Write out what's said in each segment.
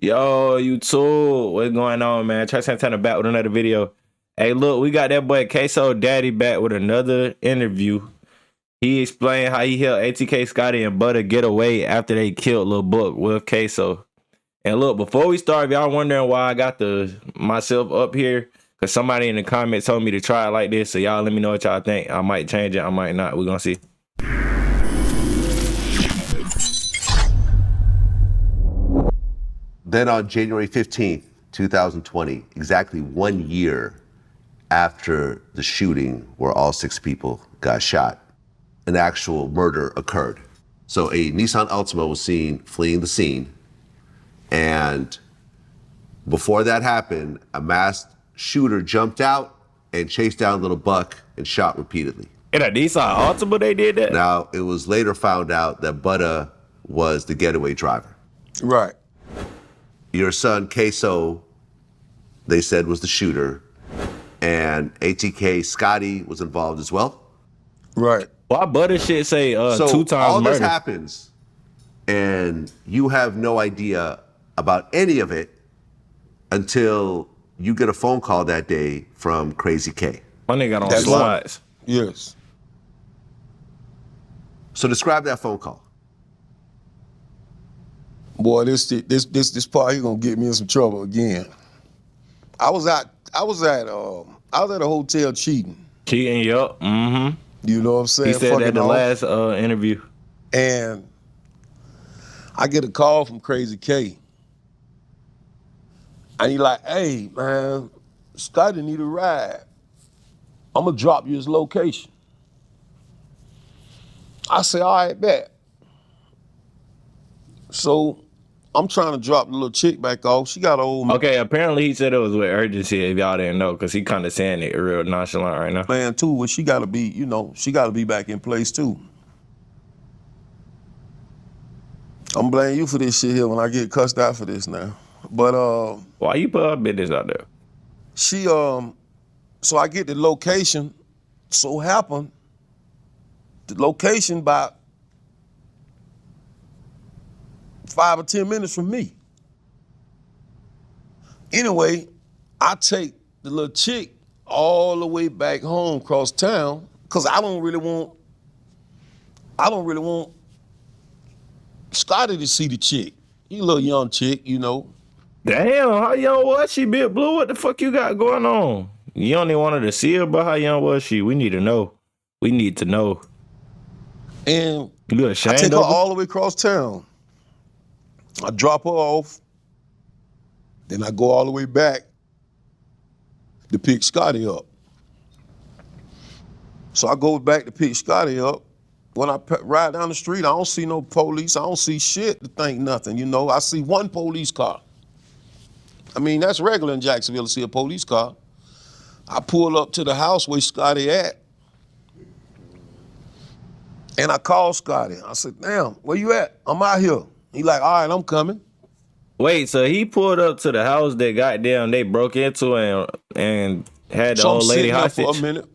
Yo, YouTube, what's going on, man? Trey Santana back with another video. Hey, look, we got that boy KSOO Daddy back with another interview. He explained how he helped ATK Scotty and Butter get away after they killed Lil Buck with KSOO. And look, before we start, if y'all wondering why I got myself up here, because somebody in the comments told me to try it like this, so y'all let me know what y'all think. I might change it, I might not. We're gonna see. Then on January 15th, 2020, exactly 1 year after the shooting where all 6 people got shot, an actual murder occurred. So a Nissan Altima was seen fleeing the scene. And before that happened, a masked shooter jumped out and chased down Lil Buck and shot repeatedly. In a Nissan Altima they did that? Now, it was later found out that Butter was the getaway driver. Right. Your son, KSOO, they said was the shooter, and ATK Scotty was involved as well. Right. Why Butter shit say So 2 times all murder? this happens, and you have no idea about any of it until you get a phone call that day from Crazy K. My nigga got on That's slides. Yes. So describe that phone call. Boy, this part here gonna get me in some trouble again. I was at a hotel cheating. Cheating, yup. Mm-hmm. You know what I'm saying? He said that in the off. last interview. And I get a call from Crazy K. And he like, hey, man, Scotty need a ride. I'm gonna drop you his location. I say, all right, bet. So I'm trying to drop the little chick back off. She got an old Okay, apparently he said it was with urgency if y'all didn't know, because he kind of saying it real nonchalant right now. man too, but she gotta be, she gotta be back in place too. I'm blaming you for this shit here when I get cussed out for this now. But Why you put her business out there? she so I get the location, so happened the location about 5 or 10 minutes from me. Anyway, I take the little chick all the way back home across town, cause I don't really want Scotty to see the chick. You a little young chick, Damn, how young was she, Big Blue? What the fuck you got going on? You only wanted to see her, but how young was she? We need to know. We need to know. And You I ashamed take her of her? all the way across town. I drop her off. Then I go all the way back to pick Scotty up. So I go back to pick Scotty up. When I ride down the street, I don't see no police. I don't see shit to think nothing, I see one police car. I mean, that's regular in Jacksonville to see a police car. I pull up to the house where Scotty at. And I call Scotty. I said, damn, where you at? I'm out here. He like, all right, I'm coming. Wait, so he pulled up to the house that goddamn they broke into and had the So I'm old lady sitting there hostage? for a minute.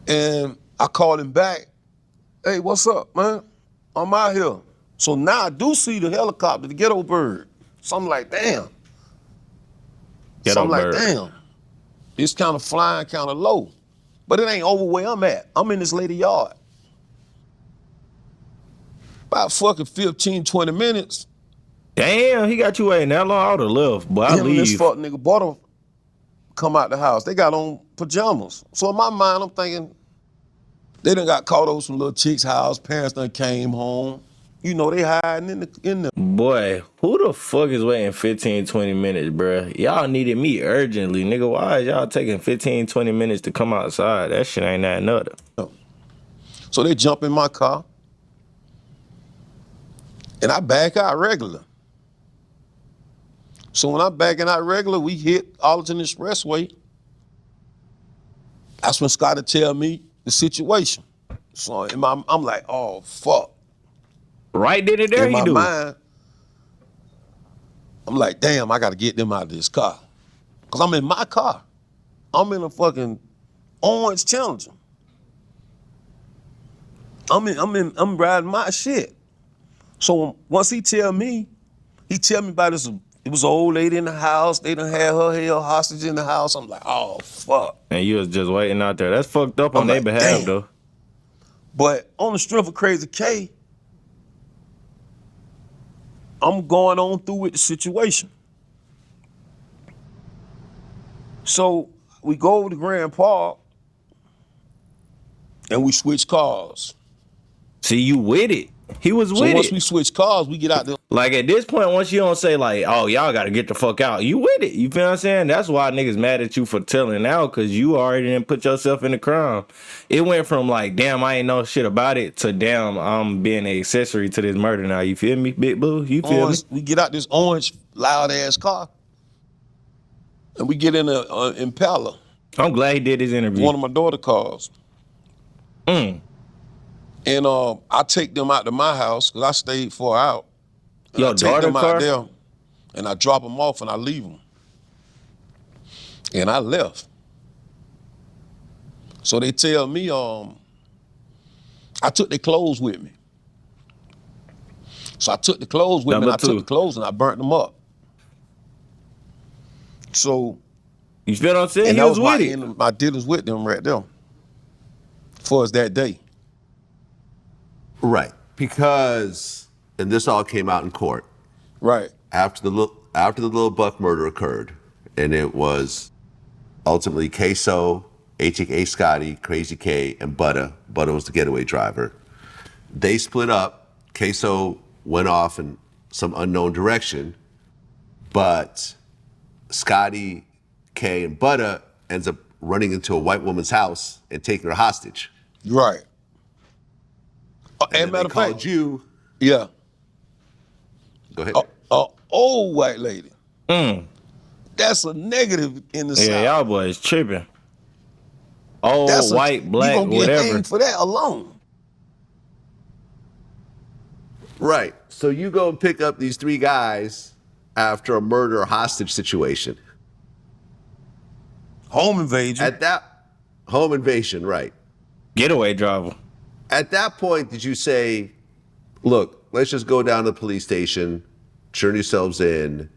And I called him back. Hey, what's up, man? I'm out here. So now I do see the helicopter, the ghetto bird. So I'm like, damn. Ghetto bird. Damn. It's kind of flying kind of low. But it ain't over where I'm at. I'm in this lady yard. About fucking 15, 20 minutes. Damn, he got you waiting that long? I would have left, but I Him and this leave. fuck nigga Butter come out the house. They got on pajamas. So in my mind, I'm thinking, they done got caught over some little chick's house. Parents done came home. They hiding in the. Boy, who the fuck is waiting 15, 20 minutes, bruh? Y'all needed me urgently, nigga. Why is y'all taking 15, 20 minutes to come outside? That shit ain't that nothing. So they jump in my car. And I back out regular. So when I'm backing out regular, we hit Arlington Expressway. That's when Scotty tell me the situation. So I'm like, oh, fuck. Right then and there In he my do. mind, I'm like, damn, I gotta get them out of this car. Cause I'm in my car. I'm in a fucking orange Challenger. I'm riding my shit. So once he tell me about this, it was an old lady in the house. They done had her held hostage in the house. I'm like, oh, fuck. And you was just waiting out there. That's fucked up I'm on their like, behalf, damn. though. But on the strength of Crazy K, I'm going on through with the situation. So we go over to Grand Park and we switch cars. See, you with it. He was So with once it. we switch cars, we get out there. Like, at this point, once you don't say, like, oh, y'all got to get the fuck out, you with it. You feel what I'm saying? That's why niggas mad at you for telling out, because you already didn't put yourself in the crime. It went from, like, damn, I ain't know shit about it, to damn, I'm being an accessory to this murder now. You feel me, Big Boo? You feel me? We get out this orange, loud-ass car, and we get in an Impala. I'm glad he did his interview. One of my daughter's cars. And I take them out to my house, because I stayed far out. And Your I take daughter them car? out there, and I drop them off, and I leave them. And I left. So they tell me, I took their clothes with me. So I took the clothes with me, and I took the clothes and I burnt them up. So, You feel what I'm saying? and He that was was with it. my dealings with them right there. For us that day. Right. Because, and this all came out in court. Right. After the Lil Buck murder occurred, and it was ultimately KSOO, ATK Scotty, Crazy K, and Butta. Butta was the getaway driver. They split up. KSOO went off in some unknown direction, but Scotty, K, and Butta ends up running into a white woman's house and taking her hostage. Right. And matter they of called fact, you. yeah. Go ahead. Old white lady. Mm. That's a negative in the Yeah, South. y'all boys tripping. Old, white, black, you gonna whatever. get hanged for that alone. Right. So you go and pick up these three guys after a murder or hostage situation. Home invasion. Home invasion, right. Getaway driver. At that point, did you say, look, let's just go down to the police station, turn yourselves in.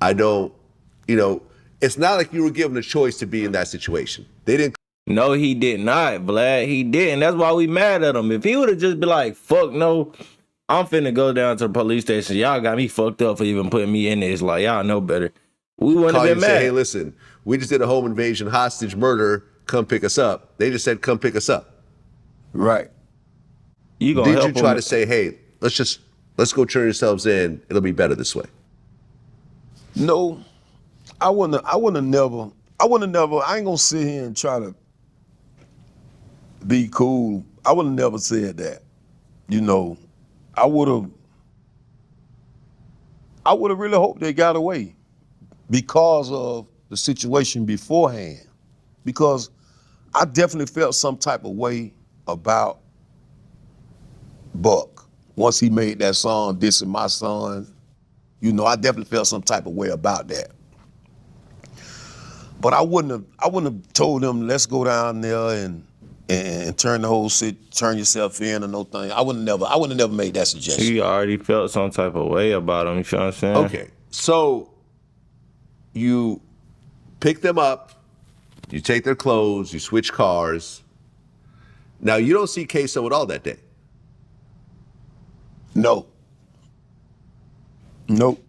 I don't, it's not like you were given a choice to be in that situation. They didn't. No, he did not, Vlad. He didn't. That's why we mad at him. If he would have just been like, fuck no, I'm finna go down to the police station. Y'all got me fucked up for even putting me in this. Like, y'all know better. We wouldn't Call have you been and mad. say, hey, listen, we just did a home invasion, hostage murder. Come pick us up. They just said, come pick us up. Right. You gonna Did help you try him? to say, hey, let's go turn yourselves in. It'll be better this way. No, I wouldn't have never, I ain't gonna sit here and try to be cool. I would have never said that. I would have really hoped they got away because of the situation beforehand. Because I definitely felt some type of way about Buck. Once he made that song, Dissing My Son, I definitely felt some type of way about that. But I wouldn't have told them, let's go down there and turn the whole shit, turn yourself in or no thing. I wouldn't have never made that suggestion. You already felt some type of way about him. You feel what I'm saying? Okay. So you pick them up, you take their clothes, you switch cars. Now, you don't see KSOO at all that day. No. Nope.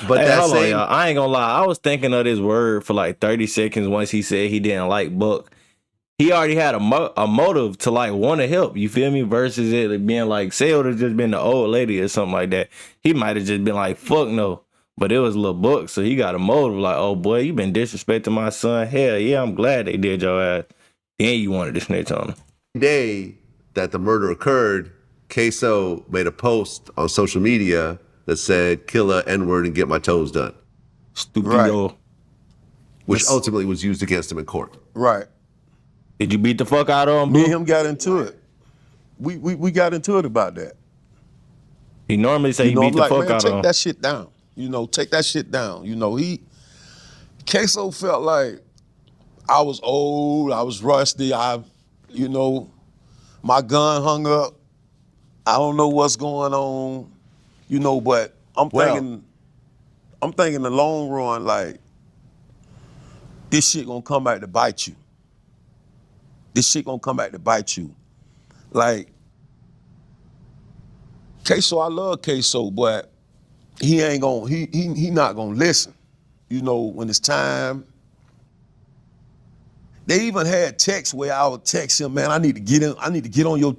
But Hey, that hold on, same, y'all. I ain't gonna lie. I was thinking of this word for like 30 seconds once he said he didn't like Buck. He already had a motive to like want to help. You feel me? Versus it being like, say it would have just been the old lady or something like that. He might have just been like, fuck no. But it was Lil Buck, so he got a motive like, oh boy, you been disrespecting my son. Hell yeah, I'm glad they did your ass. Then you wanted to snitch on him. day that the murder occurred, KSOO made a post on social media that said, kill a N-word and get my toes done. Stupido. Right. Which ultimately was used against him in court. Right. Did you beat the fuck out of him, Me boo? and him got into it. We got into it about that. He normally say he beat I'm the like, fuck man, out of take him. that shit down. Take that shit down. KSOO felt like I was old, I was rusty, my gun hung up. I don't know what's going on, you know, but I'm Well, thinking in the long run, like, this shit gonna come back to bite you. This shit gonna come back to bite you. Like, KSOO, I love KSOO, but he ain't gonna, he not gonna listen. You know, when it's time. They even had texts where I would text him, man, I need to get in your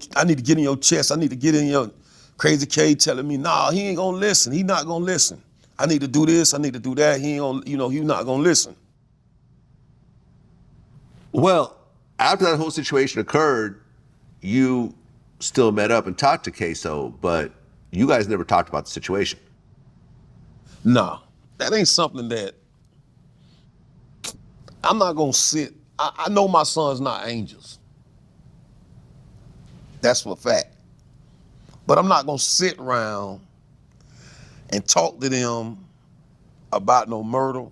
chest, I need to get in your Crazy K telling me, nah, he ain't gonna listen. He not gonna listen. I need to do this, I need to do that. He ain't gonna, you know, he not gonna listen. well, after that whole situation occurred, you still met up and talked to KSOO, but you guys never talked about the situation. Nah, that ain't something that I'm not gonna sit. I know my sons not angels. That's for a fact. But I'm not gonna sit around and talk to them about no murder.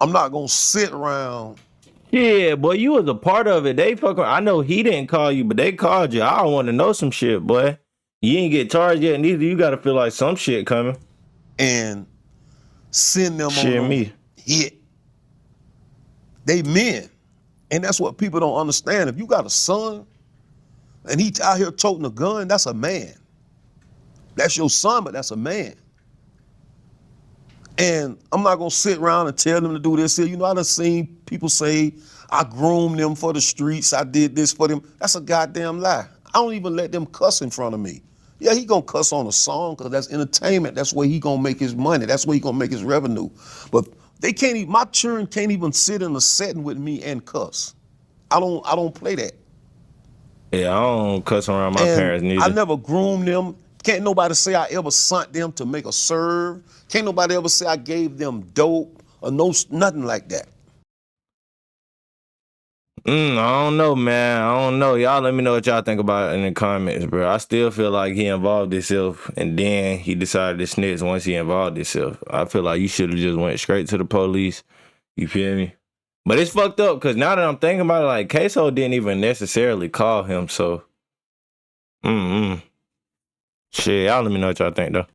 I'm not gonna sit around. Yeah, boy, you was a part of it. They fucking. I know he didn't call you, but they called you. I want to know some shit, boy. You ain't get charged yet, neither. You got to feel like some shit coming. And send them on Shit, no me. hit. They men. And that's what people don't understand. If you got a son and he out here toting a gun, that's a man. That's your son, but that's a man. And I'm not gonna sit around and tell them to do this here. You know, I done seen people say, I groomed them for the streets, I did this for them. That's a goddamn lie. I don't even let them cuss in front of me. Yeah, he gonna cuss on a song because that's entertainment. That's where he gonna make his money. That's where he gonna make his revenue. But they can't even, my children can't even sit in a setting with me and cuss. I don't play that. Yeah, I don't cuss around my And parents I neither. never groomed them. Can't nobody say I ever sent them to make a serve. Can't nobody ever say I gave them dope or nothing like that. I don't know, man. I don't know. Y'all let me know what y'all think about it in the comments, bro. I still feel like he involved himself, and then he decided to snitch once he involved himself. I feel like you should have just went straight to the police. You feel me? But it's fucked up because now that I'm thinking about it, like KSOO didn't even necessarily call him. So, shit. Y'all let me know what y'all think though.